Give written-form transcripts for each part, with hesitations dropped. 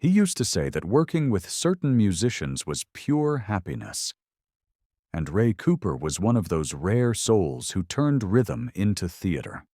He used to say that working with certain musicians was pure happiness. And Ray Cooper was one of those rare souls who turned rhythm into theater.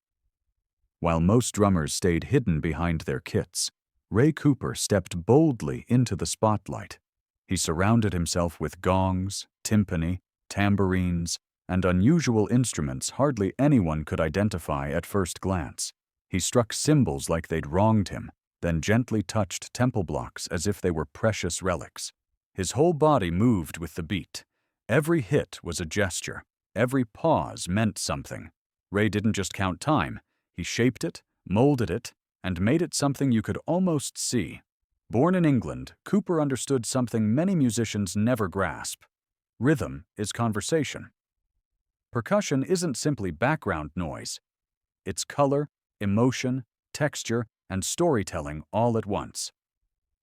While most drummers stayed hidden behind their kits, Ray Cooper stepped boldly into the spotlight. He surrounded himself with gongs, timpani, tambourines, and unusual instruments hardly anyone could identify at first glance. He struck cymbals like they'd wronged him, then gently touched temple blocks as if they were precious relics. His whole body moved with the beat. Every hit was a gesture. Every pause meant something. Ray didn't just count time. He shaped it, molded it, and made it something you could almost see. Born in England, Cooper understood something many musicians never grasp. Rhythm is conversation. Percussion isn't simply background noise. It's color, emotion, texture, and storytelling all at once.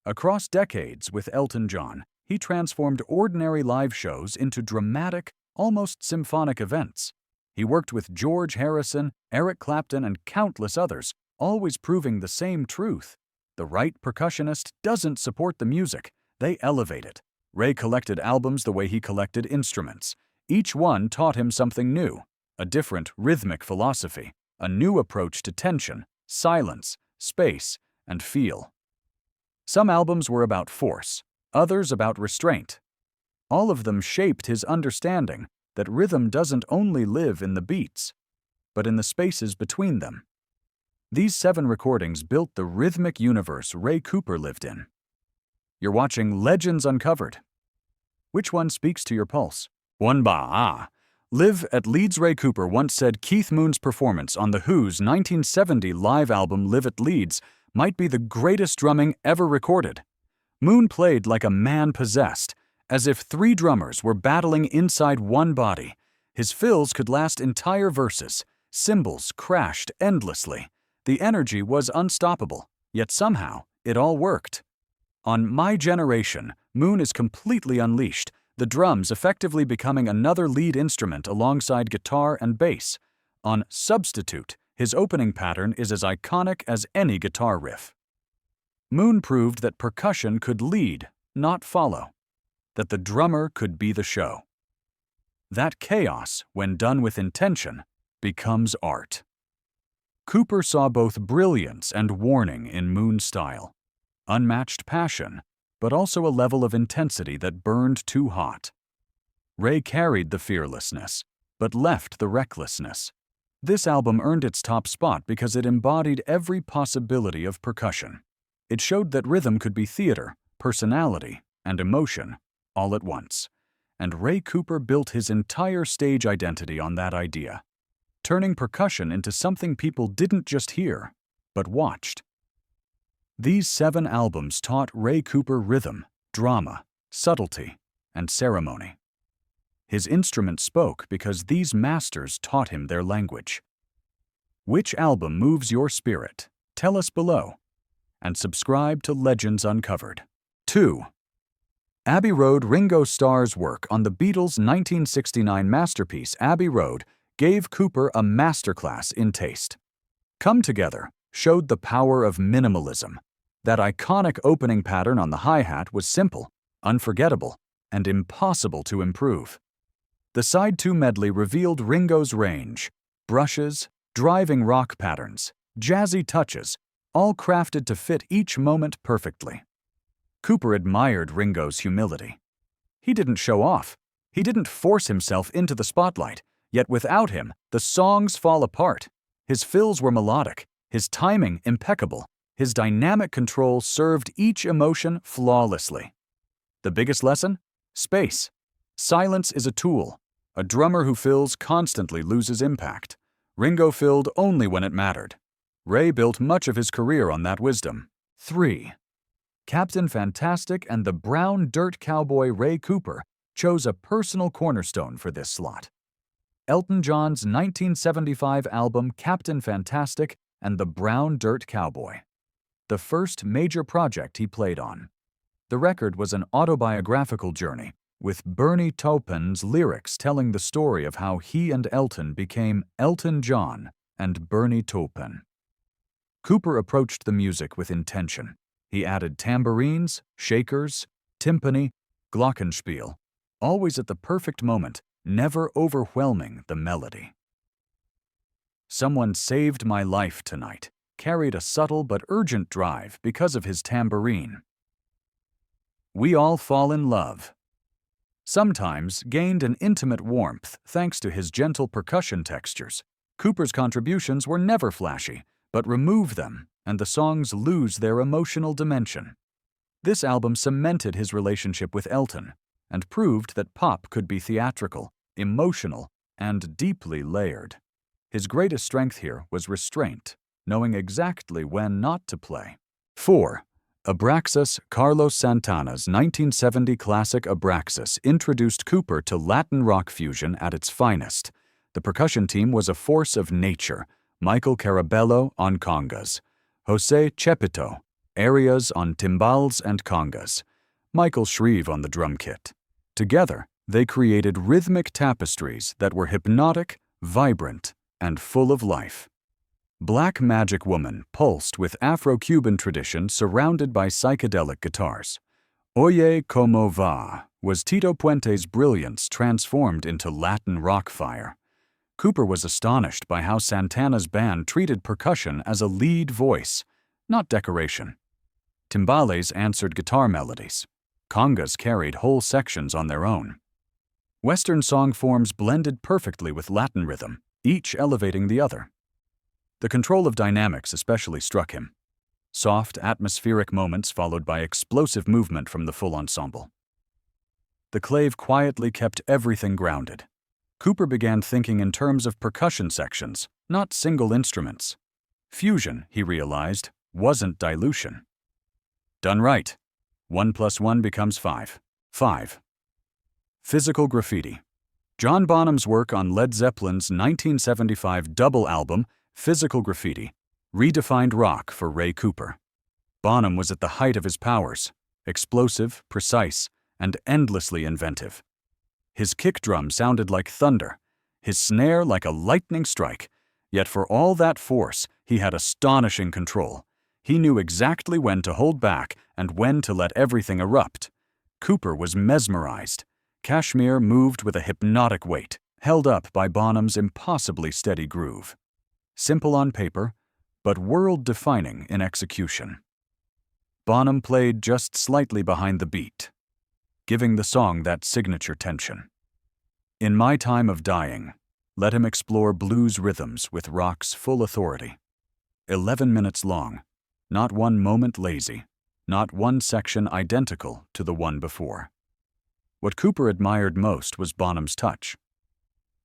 Across decades with Elton John, he transformed ordinary live shows into dramatic, almost symphonic events. He worked with George Harrison, Eric Clapton, and countless others, always proving the same truth. The right percussionist doesn't support the music, they elevate it. Ray collected albums the way he collected instruments. Each one taught him something new, a different rhythmic philosophy, a new approach to tension, silence, space, and feel. Some albums were about force, others about restraint. All of them shaped his understanding that rhythm doesn't only live in the beats, but in the spaces between them. These 7 recordings built the rhythmic universe Ray Cooper lived in. You're watching Legends Uncovered. Which one speaks to your pulse? One ba. Live at Leeds. Ray Cooper once said Keith Moon's performance on The Who's 1970 live album Live at Leeds might be the greatest drumming ever recorded. Moon played like a man possessed, as if 3 drummers were battling inside one body. His fills could last entire verses. Cymbals crashed endlessly. The energy was unstoppable, yet somehow it all worked. On My Generation, Moon is completely unleashed, the drums effectively becoming another lead instrument alongside guitar and bass. On Substitute, his opening pattern is as iconic as any guitar riff. Moon proved that percussion could lead, not follow. That the drummer could be the show. That chaos, when done with intention, becomes art. Cooper saw both brilliance and warning in Moon's style. Unmatched passion, but also a level of intensity that burned too hot. Ray carried the fearlessness, but left the recklessness. This album earned its top spot because it embodied every possibility of percussion. It showed that rhythm could be theater, personality, and emotion, all at once. And Ray Cooper built his entire stage identity on that idea, turning percussion into something people didn't just hear, but watched. These 7 albums taught Ray Cooper rhythm, drama, subtlety, and ceremony. His instrument spoke because these masters taught him their language. Which album moves your spirit? Tell us below. And subscribe to Legends Uncovered. 2. Abbey Road. Ringo Starr's work on the Beatles' 1969 masterpiece Abbey Road gave Cooper a masterclass in taste. Come Together showed the power of minimalism. That iconic opening pattern on the hi-hat was simple, unforgettable, and impossible to improve. The Side 2 medley revealed Ringo's range. Brushes, driving rock patterns, jazzy touches, all crafted to fit each moment perfectly. Cooper admired Ringo's humility. He didn't show off. He didn't force himself into the spotlight, yet without him, the songs fall apart. His fills were melodic, his timing impeccable, his dynamic control served each emotion flawlessly. The biggest lesson? Space. Silence is a tool. A drummer who fills constantly loses impact. Ringo filled only when it mattered. Ray built much of his career on that wisdom. 3. Captain Fantastic and the Brown Dirt Cowboy. Ray Cooper chose a personal cornerstone for this slot. Elton John's 1975 album Captain Fantastic and the Brown Dirt Cowboy. The first major project he played on. The record was an autobiographical journey, with Bernie Taupin's lyrics telling the story of how he and Elton became Elton John and Bernie Taupin. Cooper approached the music with intention. He added tambourines, shakers, timpani, glockenspiel, always at the perfect moment, never overwhelming the melody. Someone saved my life tonight, carried a subtle but urgent drive because of his tambourine. We all fall in love. Sometimes gained an intimate warmth thanks to his gentle percussion textures. Cooper's contributions were never flashy, but remove them, and the songs lose their emotional dimension. This album cemented his relationship with Elton and proved that pop could be theatrical, emotional, and deeply layered. His greatest strength here was restraint, knowing exactly when not to play. 4. Abraxas. Carlos Santana's 1970 classic Abraxas introduced Cooper to Latin rock fusion at its finest. The percussion team was a force of nature: Michael Carabello on congas, José Chepito, arias on timbales and congas, Michael Shreve on the drum kit. Together, they created rhythmic tapestries that were hypnotic, vibrant, and full of life. Black Magic Woman pulsed with Afro-Cuban tradition surrounded by psychedelic guitars. Oye Como Va was Tito Puente's brilliance transformed into Latin rock fire. Cooper was astonished by how Santana's band treated percussion as a lead voice, not decoration. Timbales answered guitar melodies. Congas carried whole sections on their own. Western song forms blended perfectly with Latin rhythm, each elevating the other. The control of dynamics especially struck him. Soft, atmospheric moments followed by explosive movement from the full ensemble. The clave quietly kept everything grounded. Cooper began thinking in terms of percussion sections, not single instruments. Fusion, he realized, wasn't dilution. Done right. 1 + 1 becomes 5. 5. Physical Graffiti. John Bonham's work on Led Zeppelin's 1975 double album, Physical Graffiti, redefined rock for Ray Cooper. Bonham was at the height of his powers, explosive, precise, and endlessly inventive. His kick drum sounded like thunder, his snare like a lightning strike, yet for all that force, he had astonishing control. He knew exactly when to hold back and when to let everything erupt. Cooper was mesmerized. Kashmir moved with a hypnotic weight, held up by Bonham's impossibly steady groove. Simple on paper, but world-defining in execution. Bonham played just slightly behind the beat, giving the song that signature tension. In My Time of Dying, let him explore blues rhythms with rock's full authority. 11 minutes long, not one moment lazy, not one section identical to the one before. What Cooper admired most was Bonham's touch.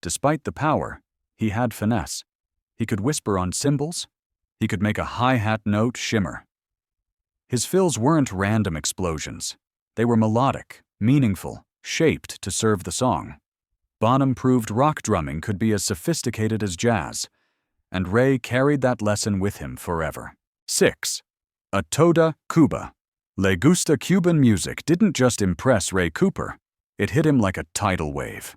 Despite the power, he had finesse. He could whisper on cymbals. He could make a hi-hat note shimmer. His fills weren't random explosions. They were melodic, meaningful, shaped to serve the song. Bonham proved rock drumming could be as sophisticated as jazz, and Ray carried that lesson with him forever. 6. A Toda Cuba. Le Gusta Cuban music didn't just impress Ray Cooper, it hit him like a tidal wave.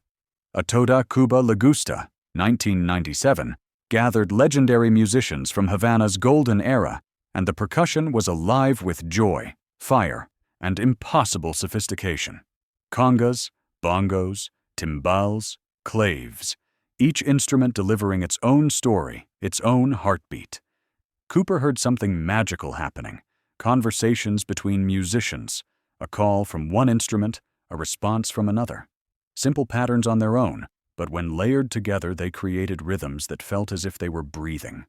A Toda Cuba Le Gusta, 1997, gathered legendary musicians from Havana's golden era, and the percussion was alive with joy, fire, and impossible sophistication. Congas, bongos, timbales, claves, each instrument delivering its own story, its own heartbeat. Cooper heard something magical happening, conversations between musicians, a call from one instrument, a response from another. Simple patterns on their own, but when layered together they created rhythms that felt as if they were breathing.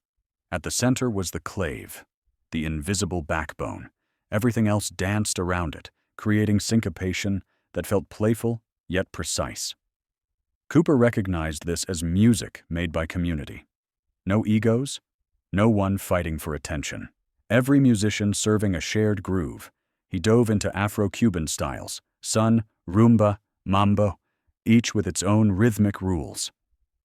At the center was the clave, the invisible backbone. Everything else danced around it, creating syncopation that felt playful yet precise. Cooper recognized this as music made by community. No egos, no one fighting for attention. Every musician serving a shared groove. He dove into Afro-Cuban styles, son, rumba, mambo, each with its own rhythmic rules.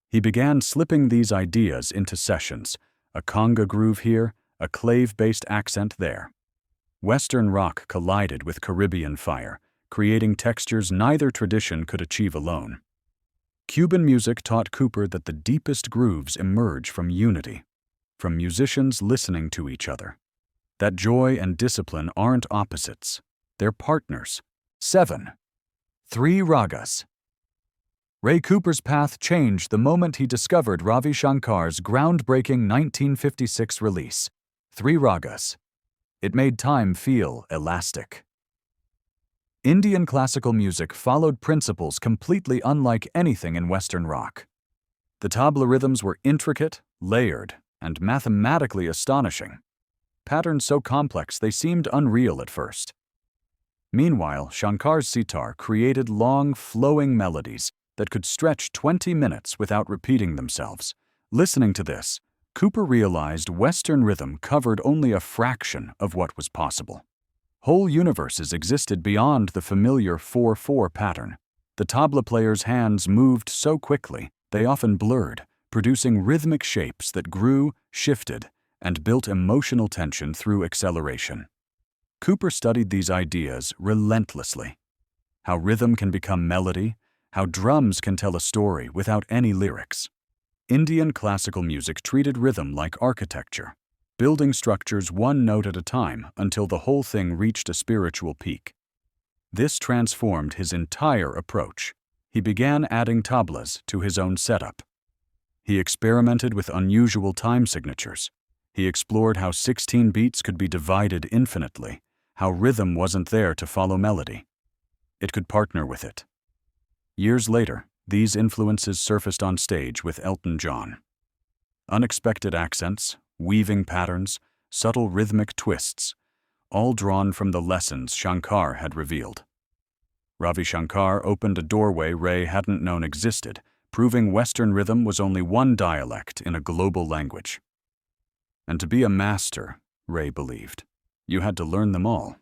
He began slipping these ideas into sessions, a conga groove here, a clave-based accent there. Western rock collided with Caribbean fire, creating textures neither tradition could achieve alone. Cuban music taught Cooper that the deepest grooves emerge from unity, from musicians listening to each other. that joy and discipline aren't opposites. They're partners. 7. 3 Ragas. Ray Cooper's path changed the moment he discovered Ravi Shankar's groundbreaking 1956 release, 3 Ragas. It made time feel elastic. Indian classical music followed principles completely unlike anything in Western rock. The tabla rhythms were intricate, layered, and mathematically astonishing. Patterns so complex they seemed unreal at first. Meanwhile, Shankar's sitar created long, flowing melodies that could stretch 20 minutes without repeating themselves. Listening to this, Cooper realized Western rhythm covered only a fraction of what was possible. Whole universes existed beyond the familiar 4/4 pattern. The tabla player's hands moved so quickly, they often blurred, producing rhythmic shapes that grew, shifted, and built emotional tension through acceleration. Cooper studied these ideas relentlessly. How rhythm can become melody, how drums can tell a story without any lyrics. Indian classical music treated rhythm like architecture, building structures one note at a time until the whole thing reached a spiritual peak. This transformed his entire approach. He began adding tablas to his own setup. He experimented with unusual time signatures. He explored how 16 beats could be divided infinitely, how rhythm wasn't there to follow melody. It could partner with it. Years later, these influences surfaced on stage with Elton John. Unexpected accents, weaving patterns, subtle rhythmic twists, all drawn from the lessons Shankar had revealed. Ravi Shankar opened a doorway Ray hadn't known existed, proving Western rhythm was only one dialect in a global language. And to be a master, Ray believed, you had to learn them all.